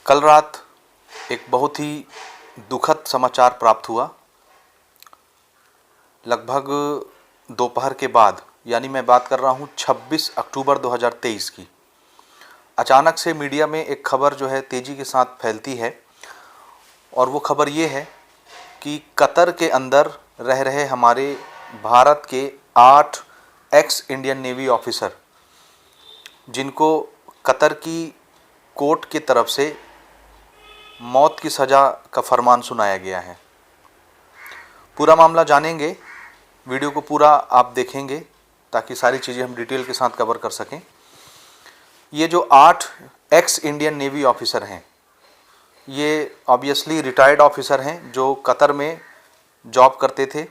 कल रात एक बहुत ही दुखद समाचार प्राप्त हुआ। लगभग दोपहर के बाद, यानी मैं बात कर रहा हूँ 26 अक्टूबर 2023 की, अचानक से मीडिया में एक खबर जो है तेज़ी के साथ फैलती है। और वो खबर ये है कि कतर के अंदर रह रहे हमारे भारत के 8 एक्स इंडियन नेवी ऑफिसर, जिनको कतर की कोर्ट की तरफ से मौत की सज़ा का फरमान सुनाया गया है। पूरा मामला जानेंगे, वीडियो को पूरा आप देखेंगे ताकि सारी चीज़ें हम डिटेल के साथ कवर कर सकें। ये जो 8 एक्स इंडियन नेवी ऑफिसर हैं, ये ऑब्वियसली रिटायर्ड ऑफिसर हैं जो कतर में जॉब करते थे।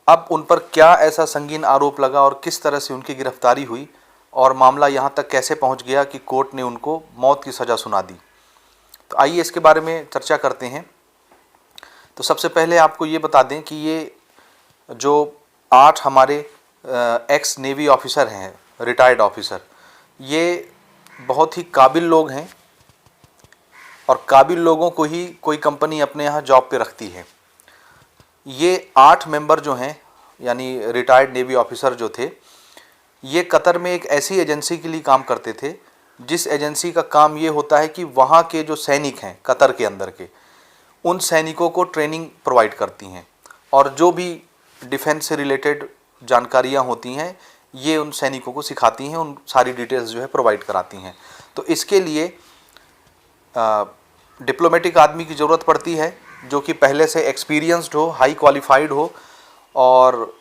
अब उन पर क्या ऐसा संगीन आरोप लगा और किस तरह से उनकी गिरफ्तारी हुई और मामला यहाँ तक कैसे पहुँच गया कि कोर्ट ने उनको मौत की सज़ा सुना दी, तो आइए इसके बारे में चर्चा करते हैं। तो सबसे पहले आपको ये बता दें कि ये जो 8 हमारे एक्स नेवी ऑफिसर हैं, रिटायर्ड ऑफिसर, ये बहुत ही काबिल लोग हैं और काबिल लोगों को ही कोई कंपनी अपने यहाँ जॉब पे रखती है। ये 8 मेंबर जो हैं, यानी रिटायर्ड नेवी ऑफिसर जो थे, ये कतर में एक ऐसी एजेंसी के लिए काम करते थे जिस एजेंसी का काम ये होता है कि वहाँ के जो सैनिक हैं कतर के अंदर के, उन सैनिकों को ट्रेनिंग प्रोवाइड करती हैं और जो भी डिफेंस से रिलेटेड जानकारियाँ होती हैं ये उन सैनिकों को सिखाती हैं, उन सारी डिटेल्स जो है प्रोवाइड कराती हैं। तो इसके लिए डिप्लोमेटिक आदमी की ज़रूरत पड़ती है जो कि पहले से एक्सपीरियंस्ड हो, हाई क्वालिफाइड हो, और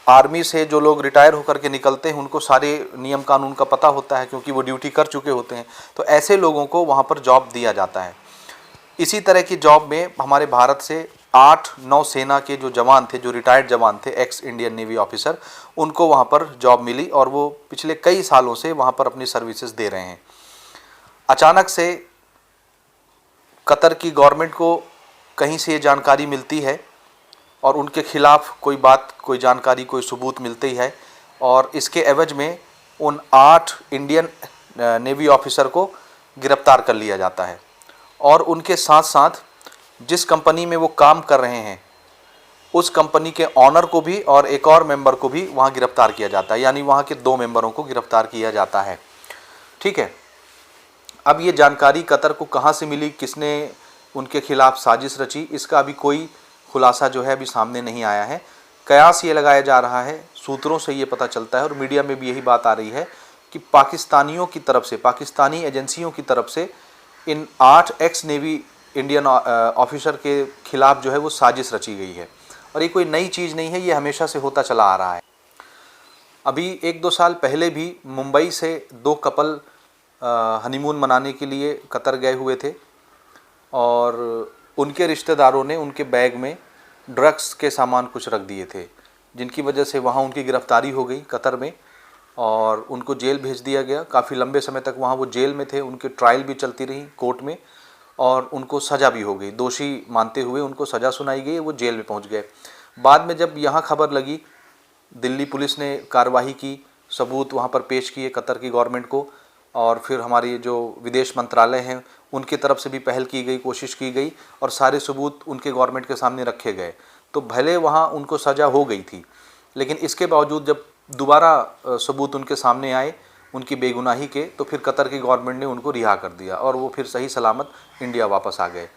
आर्मी से जो लोग रिटायर होकर के निकलते हैं उनको सारे नियम कानून का पता होता है क्योंकि वो ड्यूटी कर चुके होते हैं। तो ऐसे लोगों को वहाँ पर जॉब दिया जाता है। इसी तरह की जॉब में हमारे भारत से 8 नौसेना के जो जवान थे, जो रिटायर्ड जवान थे, एक्स इंडियन नेवी ऑफिसर, उनको वहाँ पर जॉब मिली और वो पिछले कई सालों से वहाँ पर अपनी सर्विसेज दे रहे हैं। अचानक से कतर की गवर्नमेंट को कहीं से ये जानकारी मिलती है और उनके खिलाफ कोई बात, कोई जानकारी, कोई सबूत मिलती है और इसके एवज में उन 8 इंडियन नेवी ऑफिसर को गिरफ्तार कर लिया जाता है और उनके साथ साथ जिस कंपनी में वो काम कर रहे हैं उस कंपनी के ऑनर को भी और एक और मेंबर को भी वहाँ गिरफ्तार किया जाता है, यानी वहाँ के 2 मेंबरों को गिरफ्तार किया जाता है। ठीक है। अब ये जानकारी कतर को कहाँ से मिली, किसने उनके खिलाफ साजिश रची, इसका अभी कोई खुलासा जो है अभी सामने नहीं आया है। कयास ये लगाया जा रहा है, सूत्रों से ये पता चलता है और मीडिया में भी यही बात आ रही है कि पाकिस्तानियों की तरफ से, पाकिस्तानी एजेंसियों की तरफ से इन 8 एक्स नेवी इंडियन ऑफिसर के खिलाफ जो है वो साजिश रची गई है। और ये कोई नई चीज़ नहीं है, ये हमेशा से होता चला आ रहा है। अभी 1-2 साल पहले भी मुंबई से 2 कपल हनीमून मनाने के लिए कतर गए हुए थे और उनके रिश्तेदारों ने उनके बैग में ड्रग्स के सामान कुछ रख दिए थे, जिनकी वजह से वहाँ उनकी गिरफ्तारी हो गई कतर में और उनको जेल भेज दिया गया। काफ़ी लंबे समय तक वहाँ वो जेल में थे, उनकी ट्रायल भी चलती रही कोर्ट में और उनको सज़ा भी हो गई। दोषी मानते हुए उनको सज़ा सुनाई गई, वो जेल में पहुँच गए। बाद में जब यहाँ खबर लगी, दिल्ली पुलिस ने कार्रवाई की, सबूत वहाँ पर पेश किए कतर की गवर्नमेंट को और फिर हमारी जो विदेश मंत्रालय हैं उनकी तरफ से भी पहल की गई, कोशिश की गई और सारे सबूत उनके गवर्नमेंट के सामने रखे गए। तो भले वहाँ उनको सज़ा हो गई थी, लेकिन इसके बावजूद जब दोबारा सबूत उनके सामने आए उनकी बेगुनाही के, तो फिर कतर की गवर्नमेंट ने उनको रिहा कर दिया और वो फिर सही सलामत इंडिया वापस आ गए।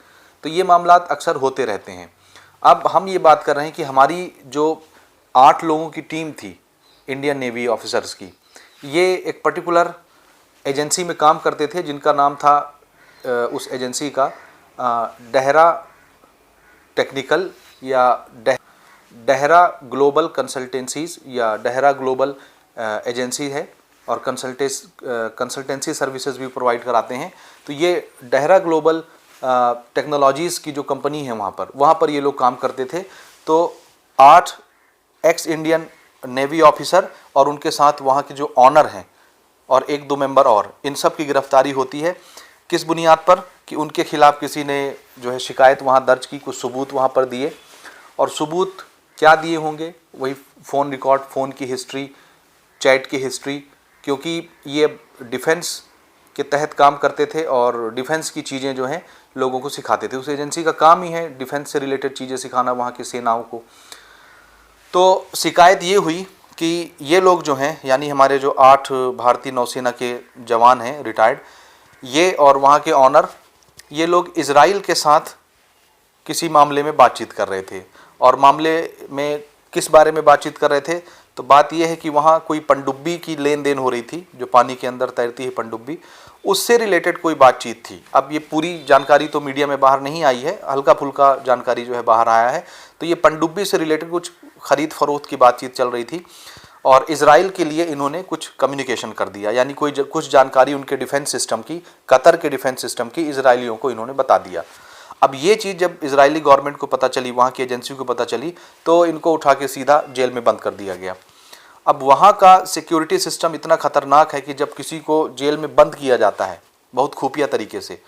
तो ये मामलात अक्सर होते रहते हैं। अब हम ये बात कर रहे हैं कि हमारी जो 8 लोगों की टीम थी इंडियन नेवी ऑफिसर्स की, ये एक पर्टिकुलर एजेंसी में काम करते थे जिनका नाम था उस एजेंसी का डेहरा टेक्निकल या डेहरा ग्लोबल कंसल्टेंसीज या डेहरा ग्लोबल एजेंसी है और कंसल्टेंसी सर्विसेज भी प्रोवाइड कराते हैं। तो ये डेहरा ग्लोबल टेक्नोलॉजीज़ की जो कंपनी है वहाँ पर ये लोग काम करते थे। तो 8 एक्स इंडियन नेवी ऑफिसर और उनके साथ वहाँ के जो ऑनर हैं और 1-2 मेंबर और, इन सब की गिरफ्तारी होती है। किस बुनियाद पर? कि उनके खिलाफ किसी ने जो है शिकायत वहाँ दर्ज की, कुछ सबूत वहाँ पर दिए और सबूत क्या दिए होंगे, वही फ़ोन रिकॉर्ड, फ़ोन की हिस्ट्री, चैट की हिस्ट्री, क्योंकि ये डिफेंस के तहत काम करते थे और डिफेंस की चीज़ें जो हैं लोगों को सिखाते थे। उस एजेंसी का काम ही है डिफेंस से रिलेटेड चीज़ें सिखाना वहाँ की सेनाओं को। तो शिकायत ये हुई कि ये लोग जो हैं, यानी हमारे जो 8 भारतीय नौसेना के जवान हैं रिटायर्ड, ये और वहाँ के ऑनर, ये लोग इजराइल के साथ किसी मामले में बातचीत कर रहे थे। और मामले में किस बारे में बातचीत कर रहे थे, तो बात यह है कि वहाँ कोई पनडुब्बी की लेन देन हो रही थी, जो पानी के अंदर तैरती है पनडुब्बी, उससे रिलेटेड कोई बातचीत थी। अब ये पूरी जानकारी तो मीडिया में बाहर नहीं आई है, हल्का फुल्का जानकारी जो है बाहर आया है। तो ये पनडुब्बी से रिलेटेड कुछ खरीद फरोख्त की बातचीत चल रही थी और इजराइल के लिए इन्होंने कुछ कम्युनिकेशन कर दिया, यानी कुछ जानकारी उनके डिफेंस सिस्टम की, कतर के डिफेंस सिस्टम की, इजराइलियों को इन्होंने बता दिया। अब ये चीज़ जब इजरायली गवर्नमेंट को पता चली, वहाँ की एजेंसी को पता चली, तो इनको उठा के सीधा जेल में बंद कर दिया गया। अब वहाँ का सिक्योरिटी सिस्टम इतना खतरनाक है कि जब किसी को जेल में बंद किया जाता है बहुत खुफिया तरीके से,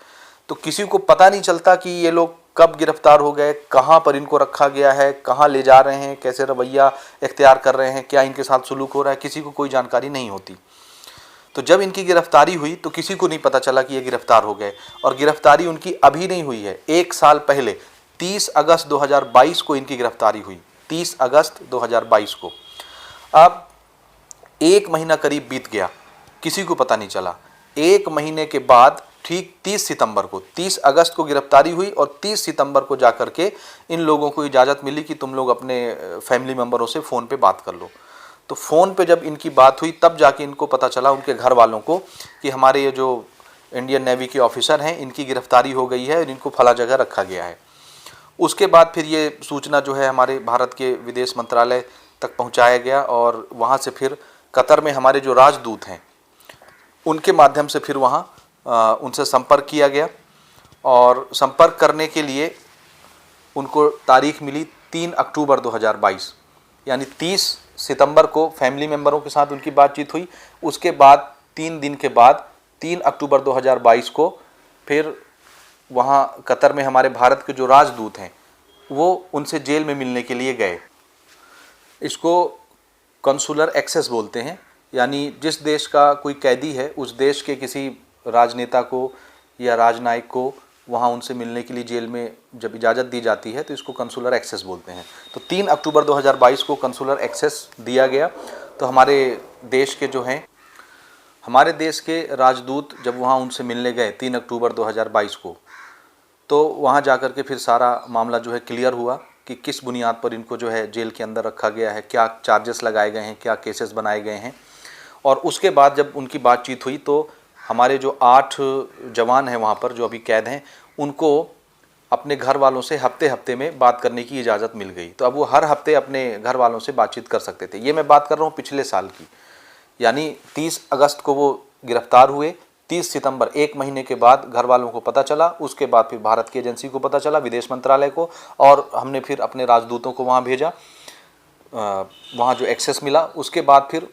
तो किसी को पता नहीं चलता कि ये लोग कब गिरफ्तार हो गए, कहाँ पर इनको रखा गया है, कहाँ ले जा रहे हैं, कैसे रवैया इख्तियार कर रहे हैं, क्या इनके साथ सुलूक हो रहा है, किसी को कोई जानकारी नहीं होती। तो जब इनकी गिरफ्तारी हुई तो किसी को नहीं पता चला कि ये गिरफ्तार हो गए। और गिरफ्तारी उनकी अभी नहीं हुई है, 1 साल पहले 30 अगस्त 2022 को इनकी गिरफ्तारी हुई, 30 अगस्त 2022 को। अब 1 महीना करीब बीत गया, किसी को पता नहीं चला। 1 महीने के बाद ठीक 30 सितंबर को, 30 अगस्त को गिरफ्तारी हुई और 30 सितंबर को जाकर के इन लोगों को इजाज़त मिली कि तुम लोग अपने फैमिली मेम्बरों से फ़ोन पे बात कर लो। तो फ़ोन पे जब इनकी बात हुई तब जाके इनको पता चला, उनके घर वालों को, कि हमारे ये जो इंडियन नेवी के ऑफिसर हैं इनकी गिरफ्तारी हो गई है और इनको फला जगह रखा गया है। उसके बाद फिर ये सूचना जो है हमारे भारत के विदेश मंत्रालय तक पहुंचाया गया और वहाँ से फिर कतर में हमारे जो राजदूत हैं उनके माध्यम से फिर वहाँ उनसे संपर्क किया गया। और संपर्क करने के लिए उनको तारीख मिली 3 अक्टूबर 2022, यानी 30 सितंबर को फैमिली मेम्बरों के साथ उनकी बातचीत हुई। उसके बाद 3 दिन के बाद 3 अक्टूबर 2022 को फिर वहाँ कतर में हमारे भारत के जो राजदूत हैं वो उनसे जेल में मिलने के लिए गए। इसको कंसुलर एक्सेस बोलते हैं, यानी जिस देश का कोई कैदी है उस देश के किसी राजनेता को या राजनायक को वहाँ उनसे मिलने के लिए जेल में जब इजाज़त दी जाती है तो इसको कंसुलर एक्सेस बोलते हैं। तो 3 अक्टूबर 2022 को कंसुलर एक्सेस दिया गया। तो हमारे देश के जो हैं, हमारे देश के राजदूत जब वहाँ उनसे मिलने गए 3 अक्टूबर 2022 को, तो वहाँ जाकर के फिर सारा मामला जो है क्लियर हुआ कि किस बुनियाद पर इनको जो है जेल के अंदर रखा गया है, क्या चार्जेस लगाए गए हैं, क्या केसेस बनाए गए हैं। और उसके बाद जब उनकी बातचीत हुई तो हमारे जो 8 जवान हैं वहाँ पर जो अभी कैद हैं उनको अपने घर वालों से हफ्ते हफ्ते में बात करने की इजाज़त मिल गई। तो अब वो हर हफ्ते अपने घर वालों से बातचीत कर सकते थे। ये मैं बात कर रहा हूँ पिछले साल की, यानी 30 अगस्त को वो गिरफ्तार हुए, 30 सितंबर 1 महीने के बाद घर वालों को पता चला, उसके बाद फिर भारत की एजेंसी को पता चला, विदेश मंत्रालय को, और हमने फिर अपने राजदूतों को वहाँ भेजा, वहाँ जो एक्सेस मिला। उसके बाद फिर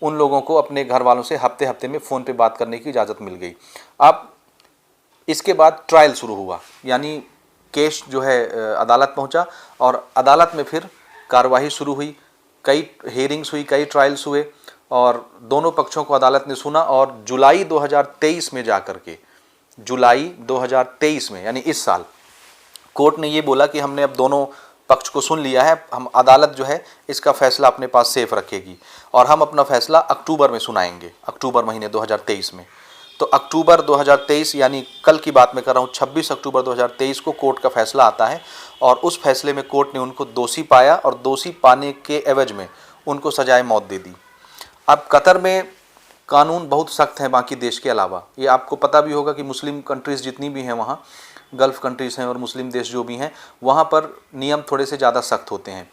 उन लोगों को अपने घर वालों से हफ्ते हफ्ते में फ़ोन पे बात करने की इजाज़त मिल गई। अब इसके बाद ट्रायल शुरू हुआ, यानी केस जो है अदालत पहुंचा और अदालत में फिर कार्रवाई शुरू हुई, कई हेयरिंग्स हुई, कई ट्रायल्स हुए और दोनों पक्षों को अदालत ने सुना। और जुलाई 2023 में जाकर के, जुलाई 2023 में यानी इस साल, कोर्ट ने ये बोला कि हमने अब दोनों पक्ष को सुन लिया है, हम अदालत जो है इसका फैसला अपने पास सेफ रखेगी और हम अपना फैसला अक्टूबर में सुनाएंगे, अक्टूबर महीने 2023 में। तो अक्टूबर 2023 यानी कल की बात मैं कर रहा हूँ, 26 अक्टूबर 2023 को कोर्ट का फैसला आता है और उस फैसले में कोर्ट ने उनको दोषी पाया और दोषी पाने के एवज में उनको सजाए मौत दे दी। अब कतर में कानून बहुत सख्त हैं बाकी देश के अलावा, ये आपको पता भी होगा कि मुस्लिम कंट्रीज़ जितनी भी हैं वहाँ, गल्फ़ कंट्रीज़ हैं और मुस्लिम देश जो भी हैं, वहाँ पर नियम थोड़े से ज़्यादा सख्त होते हैं।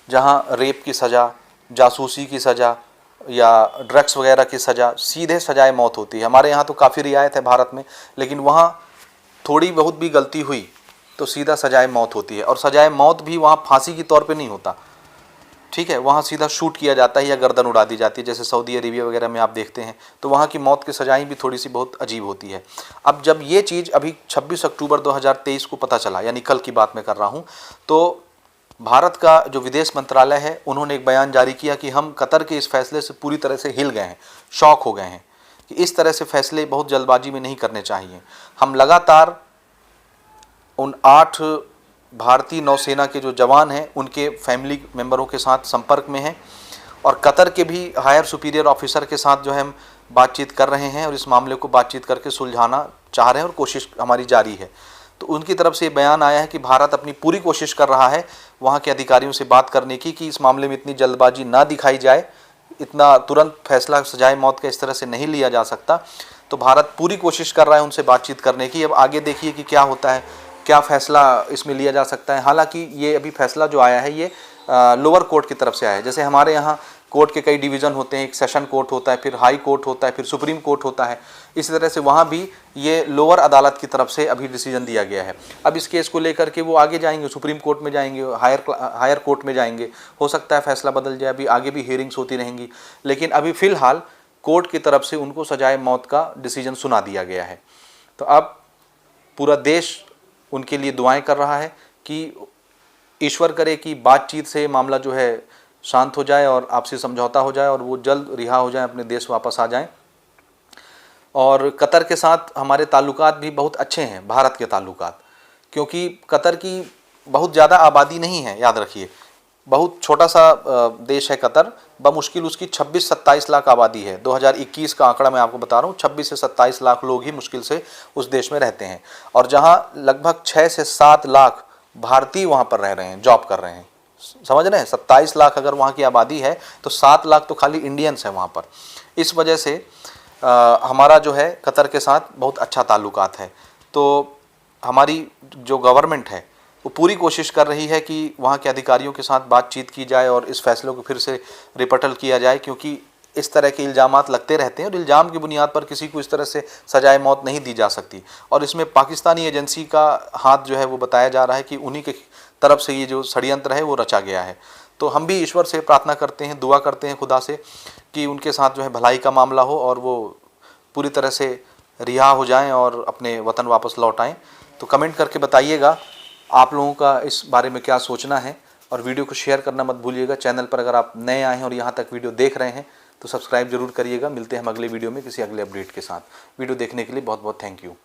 जहाँ रेप की सज़ा, जासूसी की सज़ा या ड्रग्स वगैरह की सज़ा, सीधे सजाए मौत होती है। हमारे यहाँ तो काफ़ी रियायत है भारत में, लेकिन वहाँ थोड़ी बहुत भी गलती हुई तो सीधा सजाए मौत होती है। और सजाए मौत भी वहाँ फांसी के तौर पे नहीं होता, ठीक है, वहाँ सीधा शूट किया जाता है या गर्दन उड़ा दी जाती है, जैसे सऊदी अरेबिया वगैरह में आप देखते हैं। तो वहाँ की मौत की सजाएं भी थोड़ी सी बहुत अजीब होती है। अब जब ये चीज़ अभी 26 अक्टूबर 2023 को पता चला, यानी कल की बात मैं कर रहा हूँ, तो भारत का जो विदेश मंत्रालय है उन्होंने एक बयान जारी किया कि हम कतर के इस फैसले से पूरी तरह से हिल गए हैं, शॉक हो गए हैं। कि इस तरह से फैसले बहुत जल्दबाजी में नहीं करने चाहिए। हम लगातार उन 8 भारतीय नौसेना के जो जवान हैं उनके फैमिली मेंबरों के साथ संपर्क में हैं और कतर के भी हायर सुपीरियर ऑफिसर के साथ जो है हम बातचीत कर रहे हैं और इस मामले को बातचीत करके सुलझाना चाह रहे हैं और कोशिश हमारी जारी है। तो उनकी तरफ से बयान आया है कि भारत अपनी पूरी कोशिश कर रहा है वहाँ के अधिकारियों से बात करने की कि इस मामले में इतनी जल्दबाजी ना दिखाई जाए, इतना तुरंत फैसला सजाए मौत का इस तरह से नहीं लिया जा सकता। तो भारत पूरी कोशिश कर रहा है उनसे बातचीत करने की। अब आगे देखिए कि क्या होता है, क्या फ़ैसला इसमें लिया जा सकता है। हालांकि ये अभी फैसला जो आया है ये लोअर कोर्ट की तरफ से आया है। जैसे हमारे यहाँ कोर्ट के कई डिवीज़न होते हैं, एक सेशन कोर्ट होता है, फिर हाई कोर्ट होता है, फिर सुप्रीम कोर्ट होता है। इसी तरह से वहाँ भी ये लोअर अदालत की तरफ से अभी डिसीजन दिया गया है। अब इस केस को लेकर के वो आगे जाएंगे, सुप्रीम कोर्ट में जाएंगे, हायर कोर्ट में जाएंगे। हो सकता है फैसला बदल जाए, अभी आगे भी हियरिंग्स होती रहेंगी। लेकिन अभी फ़िलहाल कोर्ट की तरफ से उनको सजाए मौत का डिसीजन सुना दिया गया है। तो अब पूरा देश उनके लिए दुआएं कर रहा है कि ईश्वर करे कि बातचीत से मामला जो है शांत हो जाए और आपसी समझौता हो जाए और वो जल्द रिहा हो जाए, अपने देश वापस आ जाएं। और कतर के साथ हमारे ताल्लुकात भी बहुत अच्छे हैं, भारत के ताल्लुकात, क्योंकि कतर की बहुत ज़्यादा आबादी नहीं है। याद रखिए, बहुत छोटा सा देश है कतर, बमुश्किल उसकी 26-27 लाख आबादी है। 2021 का आंकड़ा मैं आपको बता रहा हूँ, 26 से 27 लाख लोग ही मुश्किल से उस देश में रहते हैं। और जहाँ लगभग 6 से 7 लाख भारतीय वहाँ पर रह रहे हैं, जॉब कर रहे हैं। समझ रहे हैं, 27 लाख अगर वहाँ की आबादी है तो 7 लाख तो खाली इंडियंस हैं वहाँ पर। इस वजह से हमारा जो है कतर के साथ बहुत अच्छा ताल्लुकात है। तो हमारी जो गवर्नमेंट है वो पूरी कोशिश कर रही है कि वहाँ के अधिकारियों के साथ बातचीत की जाए और इस फैसले को फिर से रिपटल किया जाए, क्योंकि इस तरह के इल्ज़ामात लगते रहते हैं और इल्ज़ाम की बुनियाद पर किसी को इस तरह से सजाए मौत नहीं दी जा सकती। और इसमें पाकिस्तानी एजेंसी का हाथ जो है वो बताया जा रहा है कि उन्हीं की तरफ से ये जो षड्यंत्र है वो रचा गया है। तो हम भी ईश्वर से प्रार्थना करते हैं, दुआ करते हैं खुदा से कि उनके साथ जो है भलाई का मामला हो और वो पूरी तरह से रिहा हो जाएं और अपने वतन वापस लौट आएँ। तो कमेंट करके बताइएगा आप लोगों का इस बारे में क्या सोचना है और वीडियो को शेयर करना मत भूलिएगा। चैनल पर अगर आप नए आए हैं और यहाँ तक वीडियो देख रहे हैं तो सब्सक्राइब जरूर करिएगा। मिलते हैं हम अगले वीडियो में किसी अगले अपडेट के साथ। वीडियो देखने के लिए बहुत बहुत थैंक यू।